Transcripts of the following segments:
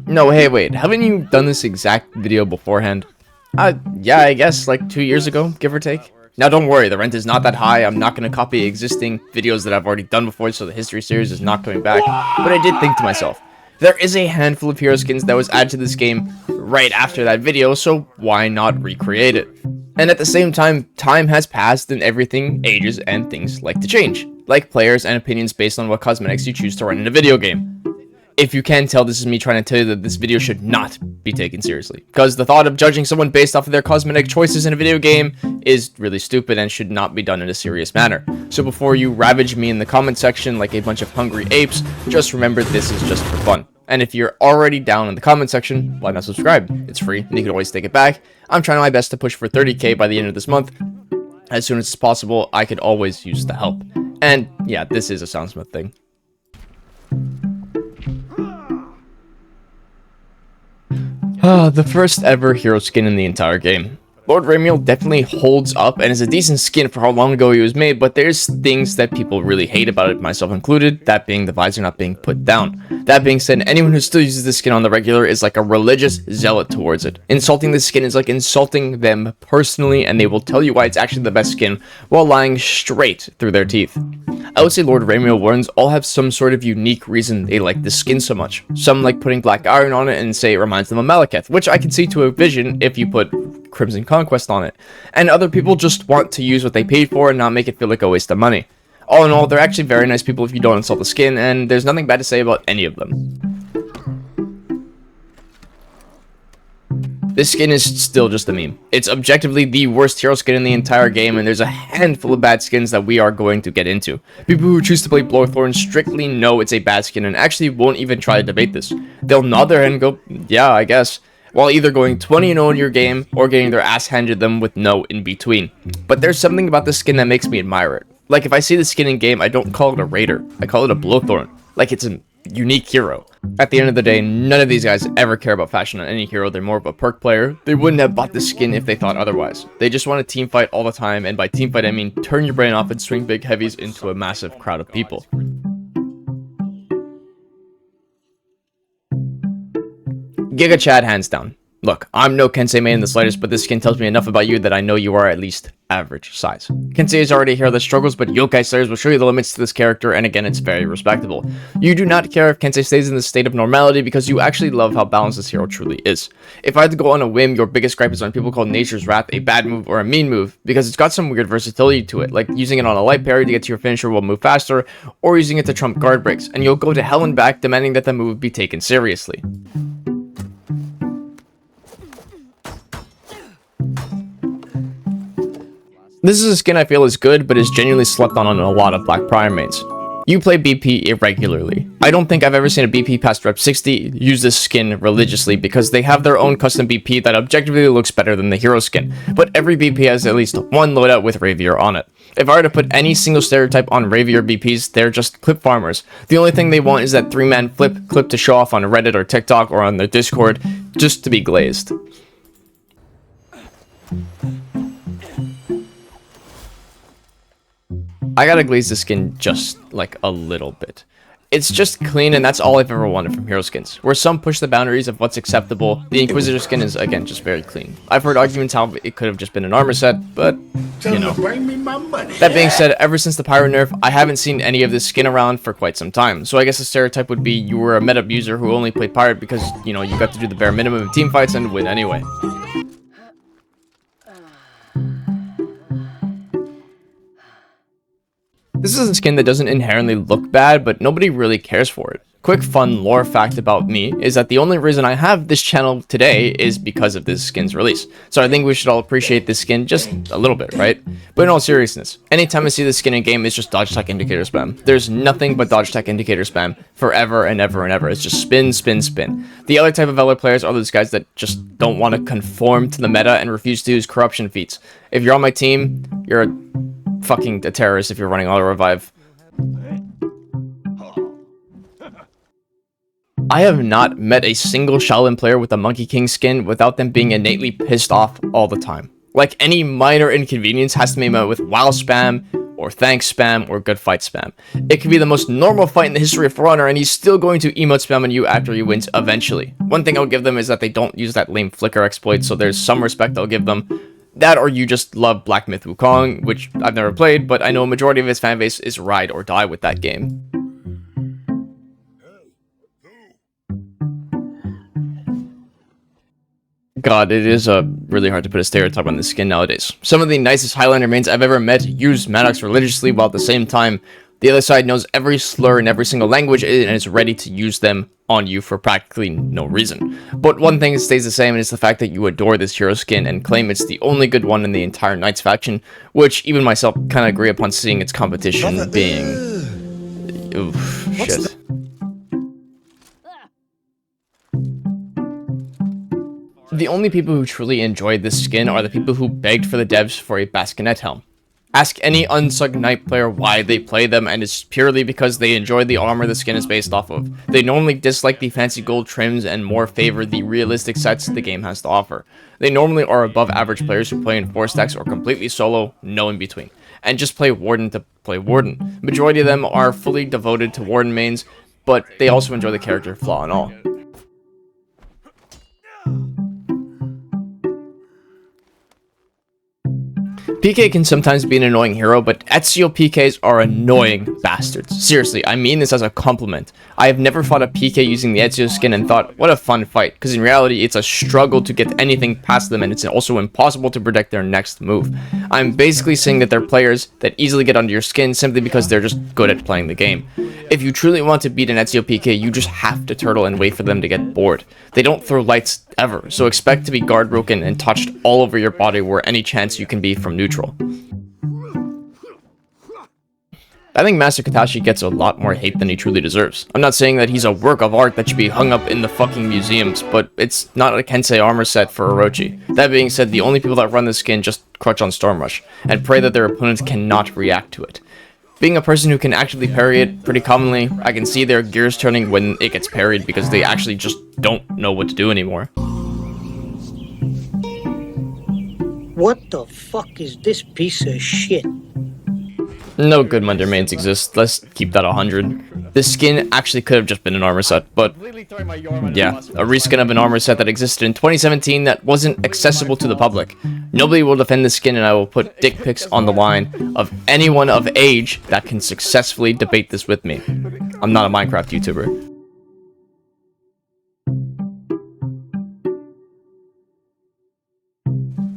No, hey, wait, haven't you done this exact video beforehand? Yeah, I guess like 2 years ago, give or take. Now don't worry, the rent is not that high. I'm not going to copy existing videos that I've already done before, so the history series is not coming back. But I did think to myself, there is a handful of hero skins that was added to this game right after that video, so why not recreate it? And at the same time, time has passed and everything ages and things like to change, like players and opinions based on what cosmetics you choose to run in a video game. If you can tell, this is me trying to tell you that this video should not be taken seriously, because the thought of judging someone based off of their cosmetic choices in a video game is really stupid and should not be done in a serious manner. So before you ravage me in the comment section like a bunch of hungry apes, just remember this is just for fun. And if you're already down in the comment section, why not subscribe? It's free and you can always take it back. I'm trying my best to push for 30k by the end of this month. As soon as possible, I could always use the help. And yeah, this is a Soundsmith thing. The first ever hero skin in the entire game. Lord Ramiel definitely holds up and is a decent skin for how long ago he was made, but there's things that people really hate about it, myself included, that being the visor not being put down. That being said, anyone who still uses this skin on the regular is like a religious zealot towards it. Insulting this skin is like insulting them personally, and they will tell you why it's actually the best skin while lying straight through their teeth. I would say Lord Ramiel warrens all have some sort of unique reason they like the skin so much. Some like putting black iron on it and say it reminds them of Malekith, which I can see to a vision if you put Crimson Conquest on it. And other people just want to use what they paid for and not make it feel like a waste of money. All in all, they're actually very nice people if you don't insult the skin, and there's nothing bad to say about any of them. This skin is still just a meme. It's objectively the worst hero skin in the entire game, and there's a handful of bad skins that we are going to get into. People who choose to play Bolthorne strictly know it's a bad skin and actually won't even try to debate this. They'll nod their head and go, yeah, I guess, while either going 20-0 in your game or getting their ass handed them with no in between. But there's something about this skin that makes me admire it. Like, if I see the skin in game, I don't call it a raider, I call it a Bolthorne. Like, it's a unique hero. At the end of the day, none of these guys ever care about fashion on any hero. They're more of a perk player. They wouldn't have bought this skin if they thought otherwise. They just want to team fight all the time, and by team fight I mean turn your brain off and swing big heavies into a massive crowd of people. Giga Chad hands down. Look, I'm no Kensei main in the slightest, but this skin tells me enough about you that I know you are at least average size. Kensei is already a hero that struggles, but Yokai Slayers will show you the limits to this character, and again, it's very respectable. You do not care if Kensei stays in this state of normality because you actually love how balanced this hero truly is. If I had to go on a whim, your biggest gripe is when people call Nature's Wrath a bad move or a mean move, because it's got some weird versatility to it, like using it on a light parry to get to your finisher will move faster, or using it to trump guard breaks, and you'll go to hell and back demanding that the move be taken seriously. This is a skin I feel is good, but is genuinely slept on a lot of Black Prior mains. You play BP irregularly. I don't think I've ever seen a BP past rep 60 use this skin religiously because they have their own custom BP that objectively looks better than the hero skin, but every BP has at least one loadout with Ravier on it. If I were to put any single stereotype on Ravier BPs, they're just clip farmers. The only thing they want is that 3-man flip clip to show off on Reddit or TikTok or on their Discord, just to be glazed. I gotta glaze the skin just like a little bit. It's just clean, and that's all I've ever wanted from hero skins. Where some push the boundaries of what's acceptable, the Inquisitor skin is again just very clean. I've heard arguments how it could have just been an armor set, but you know. That being said, ever since the Pyro nerf, I haven't seen any of this skin around for quite some time. So I guess the stereotype would be you were a meta user who only played Pirate because, you know, you got to do the bare minimum of team fights and win anyway. This is a skin that doesn't inherently look bad, but nobody really cares for it. Quick fun lore fact about me is that the only reason I have this channel today is because of this skin's release. So I think we should all appreciate this skin just a little bit, right? But in all seriousness, anytime I see this skin in game, it's just dodge tech indicator spam. There's nothing but dodge tech indicator spam forever and ever and ever. It's just spin, spin, spin. The other type of Vela players are those guys that just don't want to conform to the meta and refuse to use corruption feats. If you're on my team, you're fucking a terrorist if you're running auto revive. I have not met a single Shaolin player with a Monkey King skin without them being innately pissed off all the time. Like, any minor inconvenience has to be met with wow spam, or thanks spam, or good fight spam. It can be the most normal fight in the history of For Honor, and he's still going to emote spam on you after he wins eventually. One thing I'll give them is that they don't use that lame flicker exploit, so there's some respect I'll give them. That or you just love Black Myth Wukong, which I've never played, but I know a majority of his fanbase is ride or die with that game. God, it is really hard to put a stereotype on this skin nowadays. Some of the nicest Highlander mains I've ever met use Moddox religiously, while at the same time, the other side knows every slur in every single language and is ready to use them on you for practically no reason. But one thing stays the same, and it's the fact that you adore this hero skin and claim it's the only good one in the entire Knights faction, which even myself kind of agree upon seeing its competition being... Oof, shit. The only people who truly enjoyed this skin are the people who begged for the devs for a Basquinet helm. Ask any Unsung Knight player why they play them, and it's purely because they enjoy the armor the skin is based off of. They normally dislike the fancy gold trims and more favor the realistic sets the game has to offer. They normally are above average players who play in 4 stacks or completely solo, no in between, and just play Warden to play Warden. Majority of them are fully devoted to Warden mains, but they also enjoy the character flaw and all. PK can sometimes be an annoying hero, but Ezio PKs are annoying bastards. Seriously, I mean this as a compliment. I have never fought a PK using the Ezio skin and thought, what a fun fight, because in reality, it's a struggle to get anything past them, and it's also impossible to predict their next move. I'm basically saying that they're players that easily get under your skin simply because they're just good at playing the game. If you truly want to beat an Ezio PK, you just have to turtle and wait for them to get bored. They don't throw lights ever, so expect to be guard broken and touched all over your body where any chance you can be from neutral. I think Master Katashi gets a lot more hate than he truly deserves. I'm not saying that he's a work of art that should be hung up in the fucking museums, but it's not a Kensei armor set for Orochi. That being said, the only people that run this skin just crutch on Storm Rush, and pray that their opponents cannot react to it. Being a person who can actually parry it pretty commonly, I can see their gears turning when it gets parried because they actually just don't know what to do anymore. What the fuck is this piece of shit? No good Munder mains exist, let's keep that 100. This skin actually could have just been an armor set, but yeah, a reskin of an armor set that existed in 2017 that wasn't accessible to the public. Nobody will defend this skin, and I will put dick pics on the line of anyone of age that can successfully debate this with me. I'm not a Minecraft YouTuber.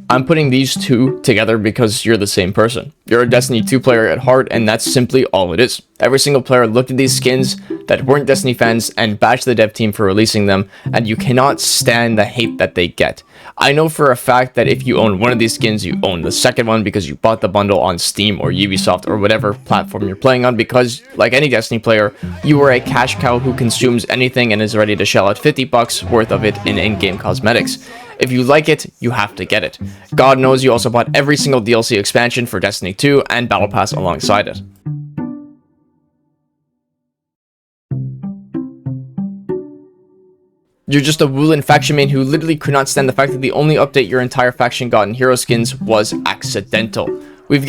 I'm putting these two together because you're the same person. You're a Destiny 2 player at heart, and that's simply all it is. Every single player looked at these skins that weren't Destiny fans and bashed the dev team for releasing them, and you cannot stand the hate that they get. I know for a fact that if you own one of these skins, you own the second one because you bought the bundle on Steam or Ubisoft or whatever platform you're playing on, because, like any Destiny player, you are a cash cow who consumes anything and is ready to shell out $50 worth of it in in-game cosmetics. If you like it, you have to get it. God knows you also bought every single DLC expansion for Destiny 2 and Battle Pass alongside it. You're just a Wulin faction main who literally could not stand the fact that the only update your entire faction got in hero skins was accidental. We've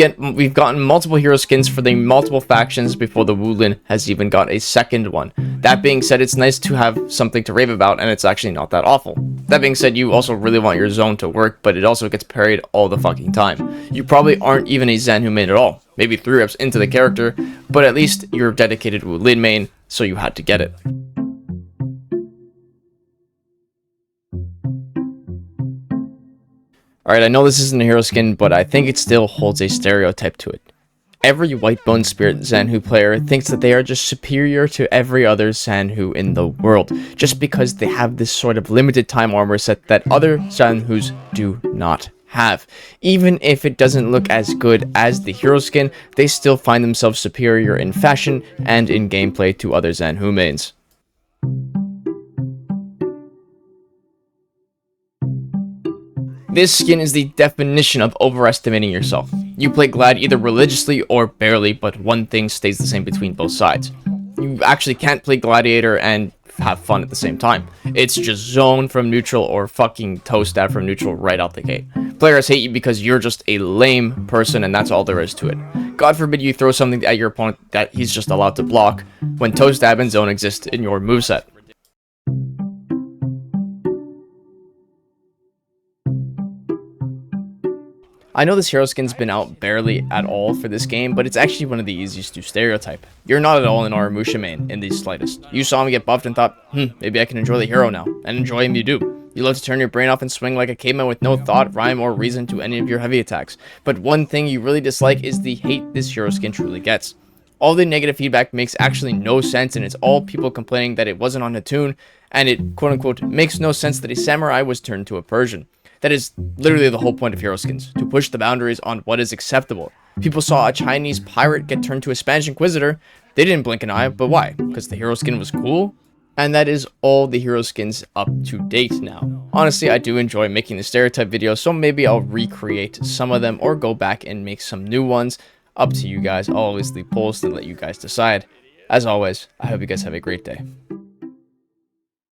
gotten multiple hero skins for the multiple factions before the Wulin has even got a second one. That being said, it's nice to have something to rave about, and it's actually not that awful. That being said, you also really want your zone to work, but it also gets parried all the fucking time. You probably aren't even a Zanhu main at all, maybe 3 reps into the character, but at least you're dedicated Wulin main, so you had to get it. Alright, I know this isn't a hero skin, but I think it still holds a stereotype to it. Every Whitebone Spirit Zanhu player thinks that they are just superior to every other Zanhu in the world, just because they have this sort of limited time armor set that other Zanhus do not have. Even if it doesn't look as good as the hero skin, they still find themselves superior in fashion and in gameplay to other Zanhu mains. This skin is the definition of overestimating yourself. You play Glad either religiously or barely, but one thing stays the same between both sides. You actually can't play Gladiator and have fun at the same time. It's just zone from neutral or fucking toe stab from neutral right out the gate. Players hate you because you're just a lame person, and that's all there is to it. God forbid you throw something at your opponent that he's just allowed to block, when toe stabbings don't exist in your moveset. I know this hero skin's been out barely at all for this game, but it's actually one of the easiest to stereotype. You're not at all an Oromusha main in the slightest. You saw him get buffed and thought, maybe I can enjoy the hero now, and enjoy him you do. You love to turn your brain off and swing like a caveman with no thought, rhyme, or reason to any of your heavy attacks. But one thing you really dislike is the hate this hero skin truly gets. All the negative feedback makes actually no sense, and it's all people complaining that it wasn't on a tune, and it quote-unquote makes no sense that a samurai was turned to a Persian. That is literally the whole point of hero skins, to push the boundaries on what is acceptable. People saw a Chinese pirate get turned to a Spanish Inquisitor. They didn't blink an eye, but why? Because the hero skin was cool? And that is all the hero skins up to date now. Honestly, I do enjoy making the stereotype videos, so maybe I'll recreate some of them or go back and make some new ones. Up to you guys. I'll always leave polls to let you guys decide. As always, I hope you guys have a great day.